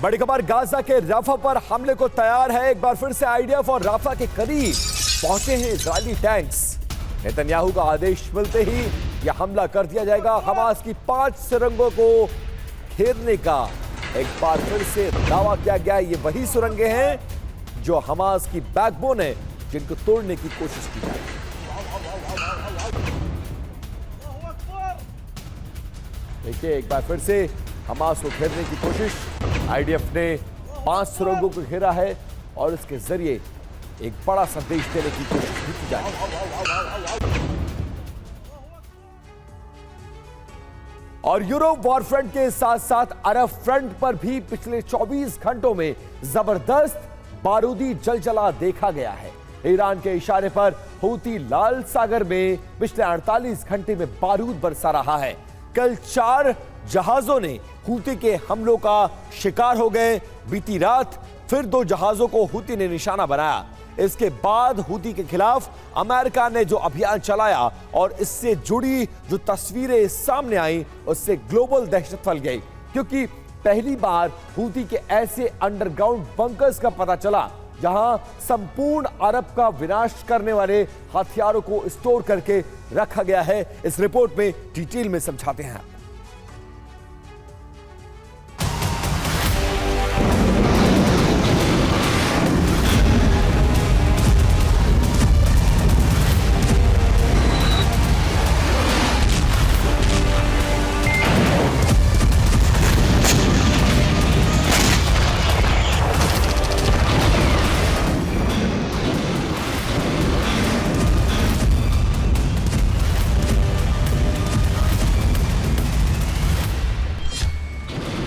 बड़ी खबर, गाजा के राफा पर हमले को तैयार है। एक बार फिर से आईडीएफ और राफा के करीब पहुंचे हैं इजरायली टैंक्स। नेतन्याहू का आदेश मिलते ही यह हमला कर दिया जाएगा। हमास की 5 सुरंगों को घेरने का एक बार फिर से दावा किया गया। ये वही सुरंगें हैं जो हमास की बैकबोन है, जिनको तोड़ने की कोशिश की जा रही है। देखिए, एक बार फिर से हमास को घेरने की कोशिश। आईडीएफ ने 5 सुरंगों को घेरा है और इसके जरिए एक बड़ा संदेश देने की कोशिश भी की जा रही है। और यूरोप वॉर फ्रंट के साथ साथ अरब फ्रंट पर भी पिछले 24 घंटों में जबरदस्त बारूदी जलजला देखा गया है। ईरान के इशारे पर हूती लाल सागर में पिछले 48 घंटे में बारूद बरसा रहा है। कल 4 जहाजों ने हूती के हमलों का शिकार हो गए। बीती रात फिर 2 जहाजों को हूती ने निशाना बनाया। इसके बाद हूती के खिलाफ अमेरिका ने जो अभियान चलाया और इससे जुड़ी जो तस्वीरें सामने आई, उससे ग्लोबल दहशत फैल गई, क्योंकि पहली बार हूती के ऐसे अंडरग्राउंड बंकर्स का पता चला जहां संपूर्ण अरब का विनाश करने वाले हथियारों को स्टोर करके रखा गया है। इस रिपोर्ट में डिटेल में समझाते हैं।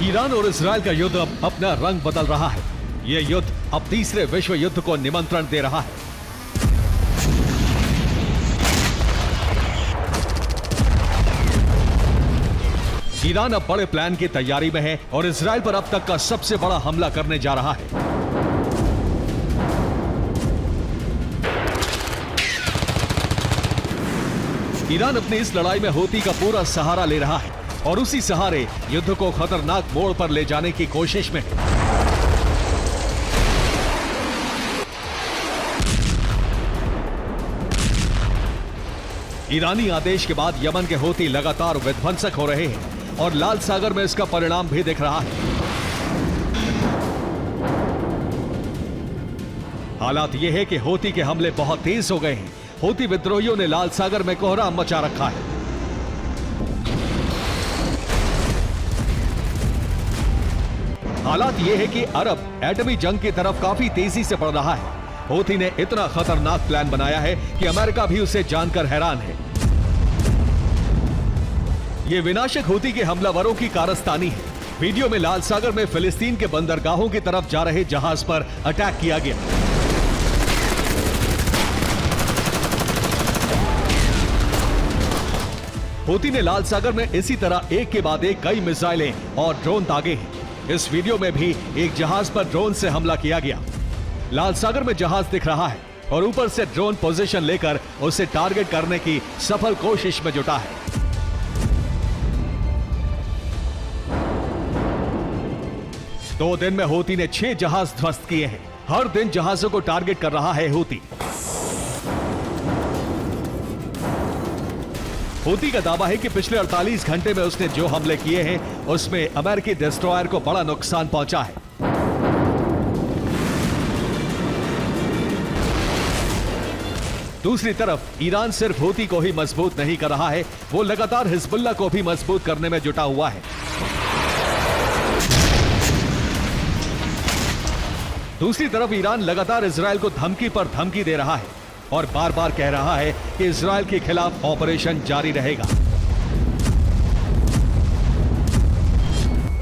ईरान और इजरायल का युद्ध अब अपना रंग बदल रहा है। यह युद्ध अब तीसरे विश्व युद्ध को निमंत्रण दे रहा है। ईरान अब बड़े प्लान की तैयारी में है और इजरायल पर अब तक का सबसे बड़ा हमला करने जा रहा है। ईरान अपनी इस लड़ाई में हूती का पूरा सहारा ले रहा है और उसी सहारे युद्ध को खतरनाक मोड़ पर ले जाने की कोशिश में है। ईरानी आदेश के बाद यमन के हूती लगातार विध्वंसक हो रहे हैं और लाल सागर में इसका परिणाम भी दिख रहा है। हालात यह है कि हूती के हमले बहुत तेज हो गए हैं। हूती विद्रोहियों ने लाल सागर में कोहराम मचा रखा है। हालात यह है कि अरब एटमी जंग की तरफ काफी तेजी से बढ़ रहा है। हूती ने इतना खतरनाक प्लान बनाया है कि अमेरिका भी उसे जानकर हैरान है। यह विनाशक हूती के हमलावरों की कारस्तानी है। वीडियो में लाल सागर में फिलिस्तीन के बंदरगाहों की तरफ जा रहे जहाज पर अटैक किया गया। हूती ने लाल सागर में इसी तरह एक के बाद एक कई मिसाइलें और ड्रोन दागे हैं। इस वीडियो में भी एक जहाज पर ड्रोन से हमला किया गया। लाल सागर में जहाज दिख रहा है और ऊपर से ड्रोन पोजीशन लेकर उसे टारगेट करने की सफल कोशिश में जुटा है। दो दिन में हूती ने 6 जहाज ध्वस्त किए हैं। हर दिन जहाजों को टारगेट कर रहा है हूती। हूती का दावा है कि पिछले 48 घंटे में उसने जो हमले किए हैं उसमें अमेरिकी डिस्ट्रॉयर को बड़ा नुकसान पहुंचा है। दूसरी तरफ ईरान सिर्फ हूती को ही मजबूत नहीं कर रहा है, वो लगातार हिजबुल्लाह को भी मजबूत करने में जुटा हुआ है। दूसरी तरफ ईरान लगातार इजरायल को धमकी पर धमकी दे रहा है और बार बार कह रहा है कि इजरायल के खिलाफ ऑपरेशन जारी रहेगा।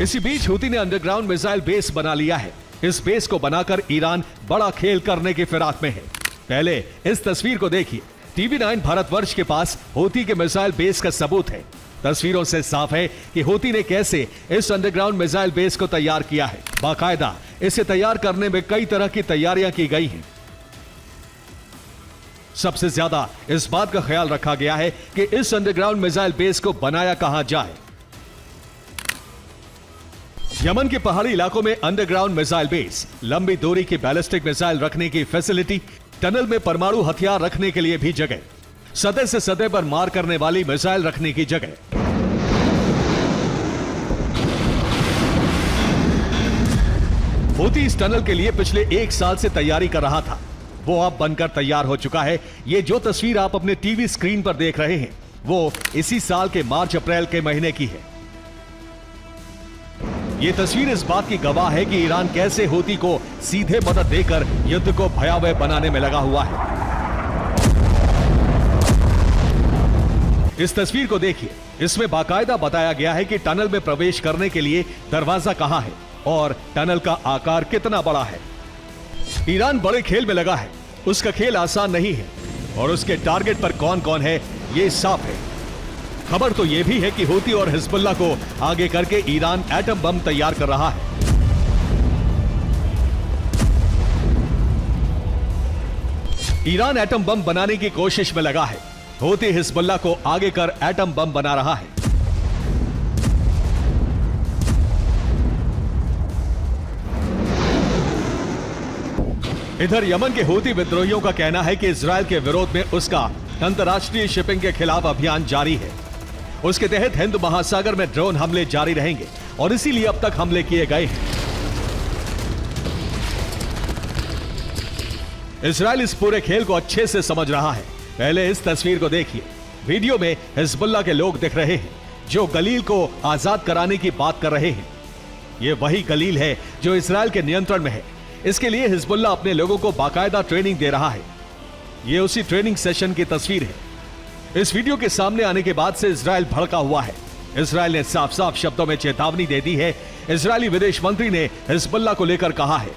इसी बीच हूती ने अंडरग्राउंड मिसाइल बेस बना लिया है। इस बेस को बनाकर ईरान बड़ा खेल करने की फिराक में है। पहले इस तस्वीर को देखिए। TV9 भारतवर्ष के पास हूती के मिसाइल बेस का सबूत है। तस्वीरों से साफ है कि हूती ने कैसे इस अंडरग्राउंड मिसाइल बेस को तैयार किया है। बाकायदा इसे तैयार करने में कई तरह की तैयारियां की गई हैं। सबसे ज्यादा इस बात का ख्याल रखा गया है कि इस अंडरग्राउंड मिसाइल बेस को बनाया कहां जाए। यमन के पहाड़ी इलाकों में अंडरग्राउंड मिसाइल बेस, लंबी दूरी की बैलिस्टिक मिसाइल रखने की फैसिलिटी, टनल में परमाणु हथियार रखने के लिए भी जगह, सतह से सतह पर मार करने वाली मिसाइल रखने की जगह। हूती इस टनल के लिए पिछले 1 साल से तैयारी कर रहा था, वो अब बनकर तैयार हो चुका है। ये जो तस्वीर आप अपने टीवी स्क्रीन पर देख रहे हैं, वो इसी साल के मार्च-अप्रैल के महीने की है। ये तस्वीर इस बात की गवाह है कि ईरान कैसे हूती को सीधे मदद देकर युद्ध को भयावह बनाने में लगा हुआ है। इस तस्वीर को देखिए, इसमें बाकायदा बताया गया है कि टनल में प्रवेश करने के लिए दरवाजा कहां है और टनल का आकार कितना बड़ा है। ईरान बड़े खेल में लगा है, उसका खेल आसान नहीं है और उसके टारगेट पर कौन कौन है ये साफ है। खबर तो यह भी है कि हूती और हिजबुल्लाह को आगे करके ईरान एटम बम तैयार कर रहा है। ईरान एटम बम बनाने की कोशिश में लगा है, हूती हिजबुल्लाह को आगे कर एटम बम बना रहा है। इधर यमन के हूती विद्रोहियों का कहना है कि इजरायल के विरोध में उसका अंतर्राष्ट्रीय शिपिंग के खिलाफ अभियान जारी है। उसके तहत हिंद महासागर में ड्रोन हमले जारी रहेंगे और इसीलिए अब तक हमले किए गए हैं। इजरायल इस पूरे खेल को अच्छे से समझ रहा है। पहले इस तस्वीर को देखिए। वीडियो में हिजबुल्लाह के लोग दिख रहे हैं जो गलील को आजाद कराने की बात कर रहे हैं। यह वही गलील है जो इजरायल के नियंत्रण में है। इसके लिए हिजबुल्लाह अपने लोगों को बाकायदा ट्रेनिंग दे रहा है। यह उसी ट्रेनिंग सेशन की तस्वीर है। इस वीडियो के सामने आने के बाद से इजरायल भड़का हुआ है। इजरायल ने साफ साफ शब्दों में चेतावनी दे दी है। इजरायली विदेश मंत्री ने हिजबुल्लाह को लेकर कहा है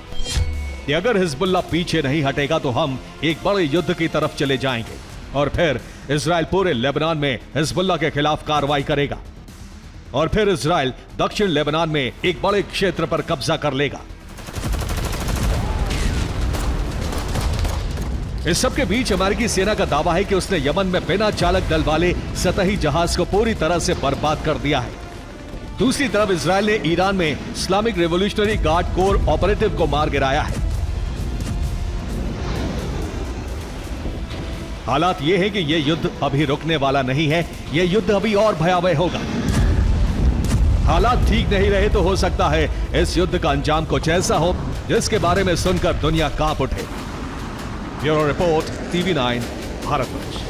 कि अगर हिजबुल्लाह पीछे नहीं हटेगा तो हम एक बड़े युद्ध की तरफ चले जाएंगे और फिर इजरायल पूरे लेबनान में हिजबुल्लाह के खिलाफ कार्रवाई करेगा और फिर इजरायल दक्षिण लेबनान में एक बड़े क्षेत्र पर कब्जा कर लेगा। इस सबके बीच अमेरिकी सेना का दावा है कि उसने यमन में बिना चालक दल वाले सतही जहाज को पूरी तरह से बर्बाद कर दिया है। दूसरी तरफ इजरायल ने ईरान में Islamic revolutionary guard core operative को मार गिराया है। हालात यह है कि यह युद्ध अभी रुकने वाला नहीं है, यह युद्ध अभी और भयावह होगा। हालात ठीक नहीं रहे तो हो सकता है इस युद्ध का अंजाम कुछ ऐसा हो जिसके बारे में सुनकर दुनिया कांप उठे। Bureau report, TV9 Bharatvarsh.